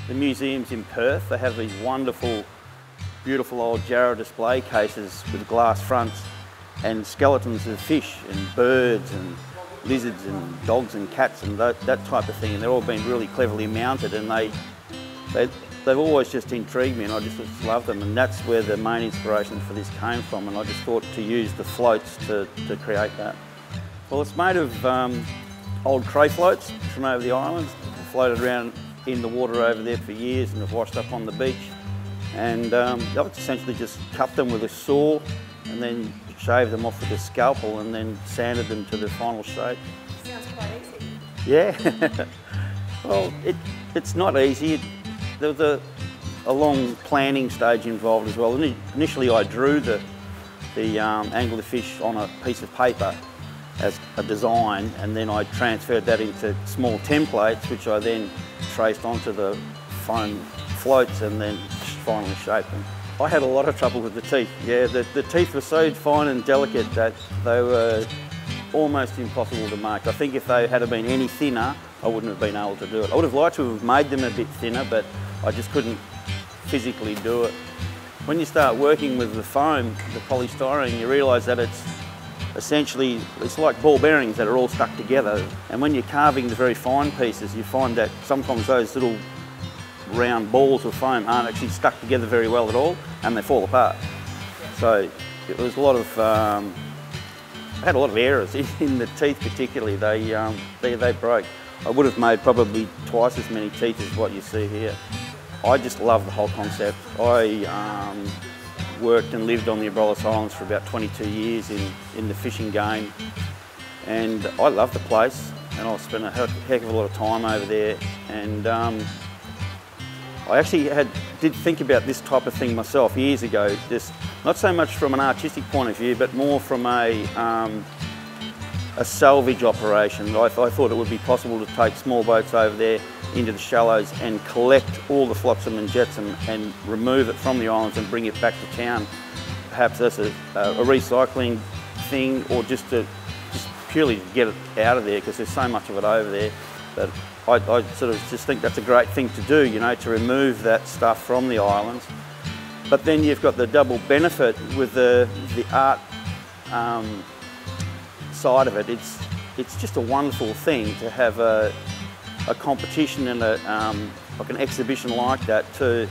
the museums in Perth, they have these wonderful, beautiful old Jarrah display cases with glass fronts and skeletons of fish and birds and lizards and dogs and cats and that type of thing. And they're all been really cleverly mounted, and they've always just intrigued me, and I just love them. And that's where the main inspiration for this came from, and I just thought to use the floats to create that. Well, it's made of old tray floats from over the islands, floated around in the water over there for years and have washed up on the beach. And I've essentially just cut them with a saw and then shaved them off with a scalpel and then sanded them to the final shape. Sounds quite easy. Yeah. Well, it's not easy. There was a long planning stage involved as well. Initially I drew the anglerfish on a piece of paper as a design, and then I transferred that into small templates which I then traced onto the foam floats and then finally shaped them. I had a lot of trouble with the teeth. Yeah, the teeth were so fine and delicate that they were almost impossible to make. I think if they had been any thinner, I wouldn't have been able to do it. I would have liked to have made them a bit thinner, but I just couldn't physically do it. When you start working with the foam, the polystyrene, you realise that it's like ball bearings that are all stuck together. And when you're carving the very fine pieces, you find that sometimes those little round balls of foam aren't actually stuck together very well at all, and they fall apart. So it was a lot of, I had a lot of errors in the teeth particularly. They broke. I would have made probably twice as many teeth as what you see here. I just love the whole concept. I worked and lived on the Abrolhos Islands for about 22 years in the fishing game, and I love the place, and I spent a heck of a lot of time over there. And I actually did think about this type of thing myself years ago, just not so much from an artistic point of view, but more from a salvage operation. I thought it would be possible to take small boats over there into the shallows and collect all the flotsam and jetsam and remove it from the islands and bring it back to town, perhaps as a recycling thing, or just purely to get it out of there, because there's so much of it over there that I sort of just think that's a great thing to do, you know, to remove that stuff from the islands. But then you've got the double benefit with the art side of it. It's just a wonderful thing to have a competition and like an exhibition like that, so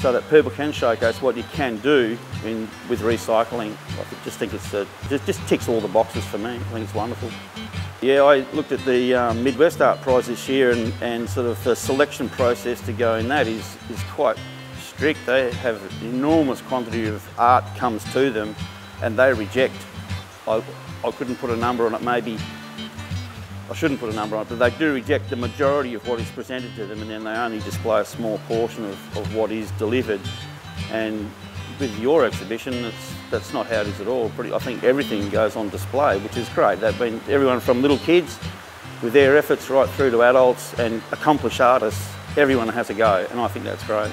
that people can showcase what you can do with recycling. I just think it just ticks all the boxes for me. I think it's wonderful. Yeah, I looked at the Midwest Art Prize this year, and sort of the selection process to go in that is quite strict. They have an enormous quantity of art comes to them, and they reject. I couldn't put a number on it, maybe I shouldn't put a number on it, but they do reject the majority of what is presented to them, and then they only display a small portion of what is delivered. And with your exhibition, that's not how it is at all. I think everything goes on display, which is great. They've been everyone from little kids with their efforts right through to adults and accomplished artists. Everyone has a go, and I think that's great.